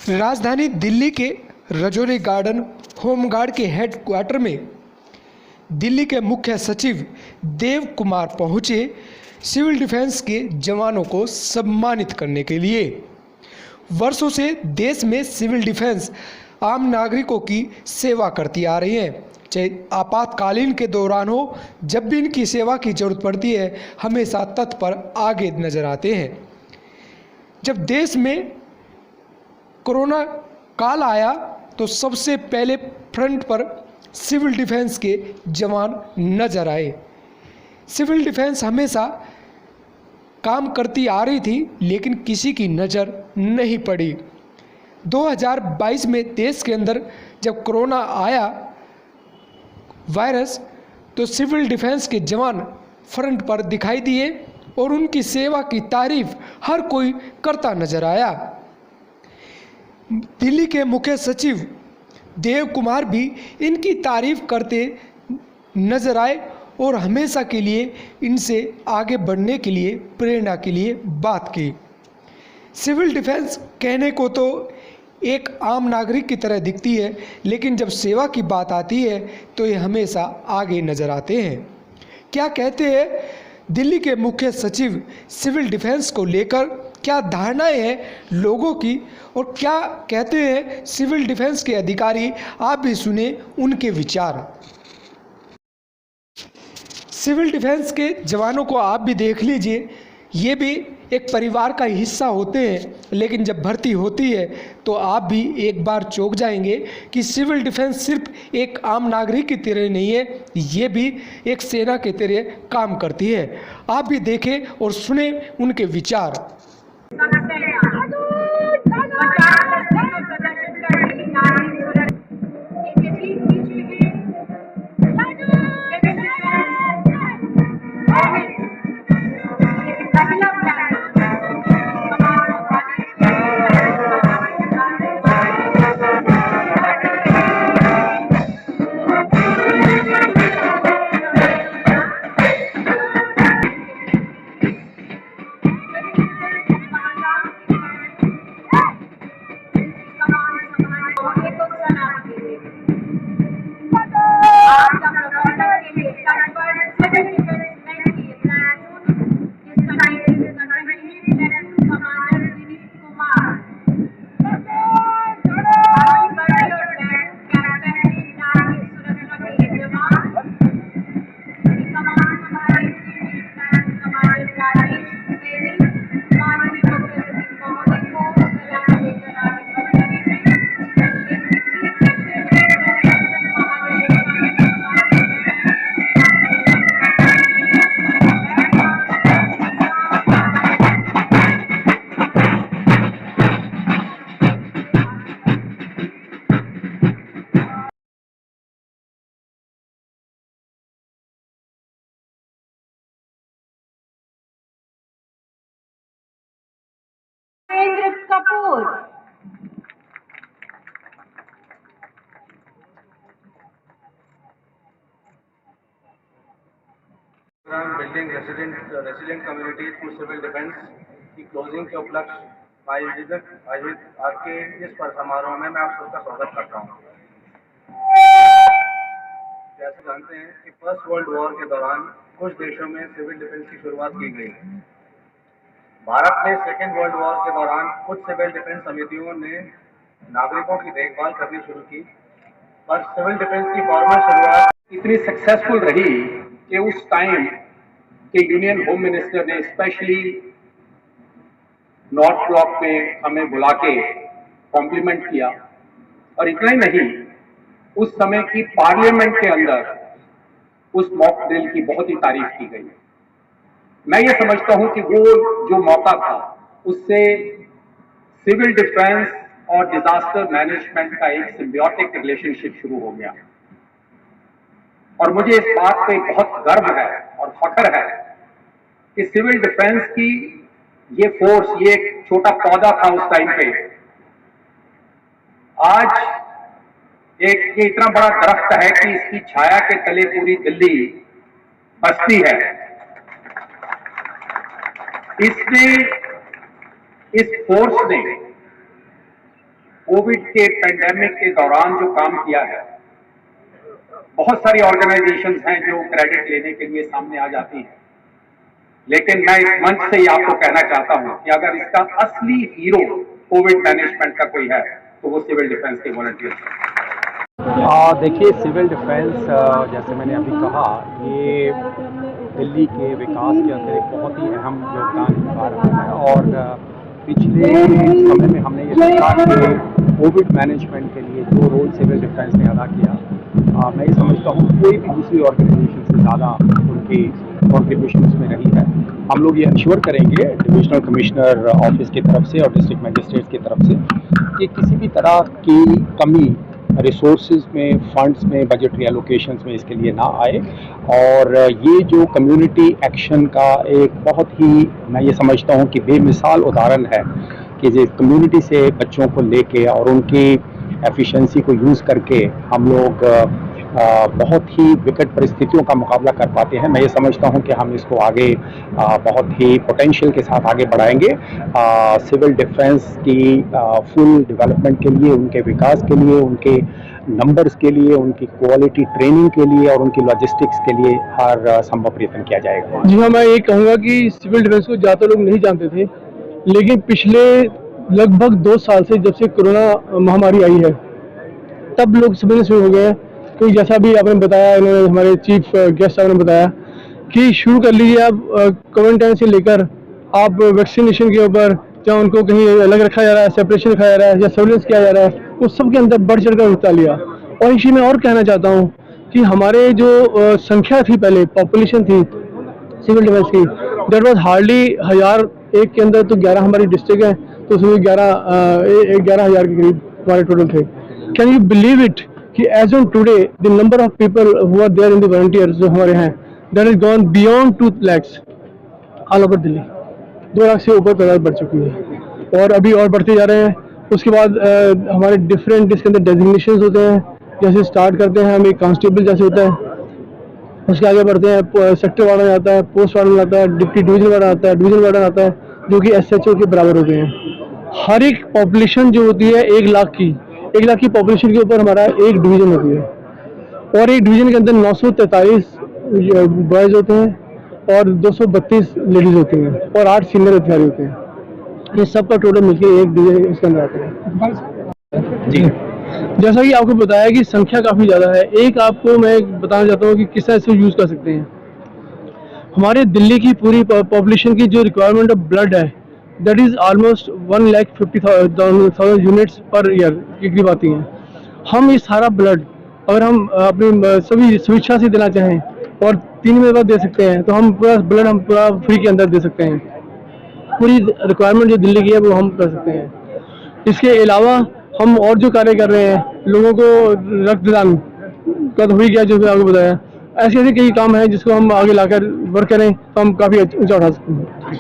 राजधानी दिल्ली के Rajouri garden home guard के हेडक्वार्टर में दिल्ली के मुख्य सचिव देव कुमार पहुंचे सिविल डिफेंस के जवानों को सम्मानित करने के लिए। वर्षों से देश में सिविल डिफेंस आम नागरिकों की सेवा करती आ रही है, चाहे आपातकालीन के दौरान हो, जब भी इनकी सेवा की जरूरत पड़ती है हमेशा तत्पर आगे नजर आते हैं। जब देश में कोरोना काल आया तो सबसे पहले फ्रंट पर सिविल डिफेंस के जवान नजर आए। सिविल डिफेंस हमेशा काम करती आ रही थी लेकिन किसी की नज़र नहीं पड़ी। 2022 में देश के अंदर जब कोरोना आया वायरस तो सिविल डिफेंस के जवान फ्रंट पर दिखाई दिए और उनकी सेवा की तारीफ हर कोई करता नजर आया। दिल्ली के मुख्य सचिव देव कुमार भी इनकी तारीफ करते नजर आए और हमेशा के लिए इनसे आगे बढ़ने के लिए, प्रेरणा के लिए बात की। सिविल डिफेंस कहने को तो एक आम नागरिक की तरह दिखती है, लेकिन जब सेवा की बात आती है तो ये हमेशा आगे नजर आते हैं। क्या कहते हैं दिल्ली के मुख्य सचिव सिविल डिफेंस को लेकर, क्या धारणाएं हैं लोगों की और क्या कहते हैं सिविल डिफेंस के अधिकारी, आप भी सुने उनके विचार। सिविल डिफेंस के जवानों को आप भी देख लीजिए, ये भी एक परिवार का हिस्सा होते हैं, लेकिन जब भर्ती होती है तो आप भी एक बार चौंक जाएंगे कि सिविल डिफेंस सिर्फ एक आम नागरिक की तरह नहीं है, ये भी एक सेना की तरह काम करती है। आप भी देखें और सुने उनके विचार। Kapoor building resident community through civil defence की क्लोजिंग के उपलक्ष्य आयोजित आज के इस समारोह में मैं आप सबका स्वागत करता हूँ। जैसे जानते हैं कि फर्स्ट वर्ल्ड वॉर के दौरान कुछ देशों में सिविल डिफेंस की शुरुआत की गई। भारत में सेकेंड वर्ल्ड वॉर के दौरान कुछ सिविल डिफेंस समितियों ने नागरिकों की देखभाल करनी शुरू की, पर सिविल डिफेंस की फॉर्मल शुरुआत इतनी सक्सेसफुल रही कि उस टाइम के यूनियन होम मिनिस्टर ने स्पेशली नॉर्थ ब्लॉक में हमें बुला के कॉम्प्लीमेंट किया। और इतना ही नहीं, उस समय की पार्लियामेंट के अंदर उस मॉक ड्रिल की बहुत ही तारीफ की गई। मैं ये समझता हूं कि वो जो मौका था उससे सिविल डिफेंस और डिजास्टर मैनेजमेंट का एक सिम्बियोटिक रिलेशनशिप शुरू हो गया। और मुझे इस बात पे बहुत गर्व है और फख्र है कि सिविल डिफेंस की ये फोर्स, ये एक छोटा पौधा था उस टाइम पे, आज एक ये इतना बड़ा दरख्त है कि इसकी छाया के तले पूरी दिल्ली बसती है। इसने, इस फोर्स ने कोविड के पेंडेमिक के दौरान जो काम किया है, बहुत सारी ऑर्गेनाइजेशंस हैं जो क्रेडिट लेने के लिए सामने आ जाती हैं, लेकिन मैं इस मंच से ही आपको कहना चाहता हूं कि अगर इसका असली हीरो कोविड मैनेजमेंट का कोई है तो वो सिविल डिफेंस के वॉलंटियर्स हैं। देखिए, सिविल डिफेंस जैसे मैंने अभी कहा, ये दिल्ली के विकास के अंदर एक बहुत ही अहम योगदान निभा रहा है और पिछले समय में हमने ये देखा कि कोविड मैनेजमेंट के लिए जो रोल सिविल डिफेंस ने अदा किया, मैं ये समझता हूँ कोई भी दूसरी ऑर्गेनाइजेशन से ज़्यादा उनकी कॉन्ट्रीब्यूशन इसमें रही है। हम लोग ये इंश्योर करेंगे डिविजनल कमिश्नर ऑफिस की तरफ से और डिस्ट्रिक्ट मैजिस्ट्रेट्स की तरफ से कि किसी भी तरह की कमी रिसोर्सेज में, फंड्स में, बजटरी एलोकेशंस में इसके लिए ना आए। और ये जो कम्युनिटी एक्शन का एक बहुत ही, मैं ये समझता हूँ कि बेमिसाल उदाहरण है कि जो कम्युनिटी से बच्चों को लेके और उनकी एफिशिएंसी को यूज़ करके हम लोग बहुत ही विकट परिस्थितियों का मुकाबला कर पाते हैं। मैं ये समझता हूं कि हम इसको आगे बहुत ही पोटेंशियल के साथ आगे बढ़ाएंगे। सिविल डिफेंस की फुल डेवलपमेंट के लिए, उनके विकास के लिए, उनके नंबर्स के लिए, उनकी क्वालिटी ट्रेनिंग के लिए और उनकी लॉजिस्टिक्स के लिए हर संभव प्रयत्न किया जाएगा। जी हाँ, मैं ये कहूँगा कि सिविल डिफेंस को ज़्यादा लोग नहीं जानते थे, लेकिन पिछले लगभग 2 साल से जब से कोरोना महामारी आई है तब लोग समझने शुरू हो गए हैं। तो जैसा भी आपने बताया, इन्होंने हमारे चीफ गेस्ट साहब ने बताया कि शुरू कर लीजिए आप क्वारंटाइन से लेकर आप वैक्सीनेशन के ऊपर, जहाँ उनको कहीं अलग रखा जा रहा है, सेपरेशन रखा जा रहा है या सर्विलेंस किया जा रहा है, उस सब के अंदर बढ़ चढ़ कर हिस्सा लिया। और इसी में और कहना चाहता हूँ कि हमारे जो संख्या थी, पहले पॉपुलेशन थी सिविल डिफेंस की, दैट वाज हार्डली 1001 के अंदर, तो 11 हमारी डिस्ट्रिक्ट है, तो उसमें 11,000 के करीब हमारे टोटल थे। कैन यू बिलीव इट कि as on today the number of people who are there in the volunteers जो हमारे हैं, that is gone beyond 2 lakhs all over Delhi. 2 lakh से ऊपर तादाद बढ़ चुकी है और अभी और बढ़ते जा रहे हैं। उसके बाद हमारे डिफरेंट इसके अंदर डेजिग्नेशन होते हैं, जैसे स्टार्ट करते हैं हम एक कांस्टेबल जैसे होता है, उसके आगे बढ़ते हैं सेक्टर वार्डन आता है, पोस्ट वार्डन आता है, डिप्टी डिवीजन वार्डन आता है, डिवीजन वार्डन आता है, जो कि SHO के बराबर होते हैं। हर एक पॉपुलेशन जो होती है 1 लाख की पॉपुलेशन के ऊपर हमारा एक डिवीजन होती है और एक डिवीजन के अंदर 943 बॉयज़ होते हैं और 232 लेडीज़ होती हैं और 8 सीनियर अधिकारी होते हैं। ये सब का टोटल मिलकर एक डिवीजन इसके अंदर आता है। जी, जैसा कि आपको बताया कि संख्या काफ़ी ज़्यादा है। एक आपको मैं बताना चाहता हूँ कि किस तरह से यूज़ कर सकते हैं। हमारे दिल्ली की पूरी पॉपुलेशन की जो रिक्वायरमेंट ऑफ ब्लड है, that is almost 1,50,000 units per year के करीब आती हैं। हम ये सारा ब्लड अगर हम अपनी सभी स्वेच्छा से देना चाहें और 3 महीने बाद दे सकते हैं, तो हम पूरा ब्लड हम पूरा फ्री के अंदर दे सकते हैं। पूरी रिक्वायरमेंट जो दिल्ली की है वो हम कर सकते हैं। इसके अलावा हम और जो कार्य कर रहे हैं, लोगों को रक्तदान का तो हो ही गया जो आपको बताया, ऐसे ऐसे कई काम हैं जिसको हम आगे लाकर वर्क करें तो हम काफ़ी ऊंचा उठा सकते हैं।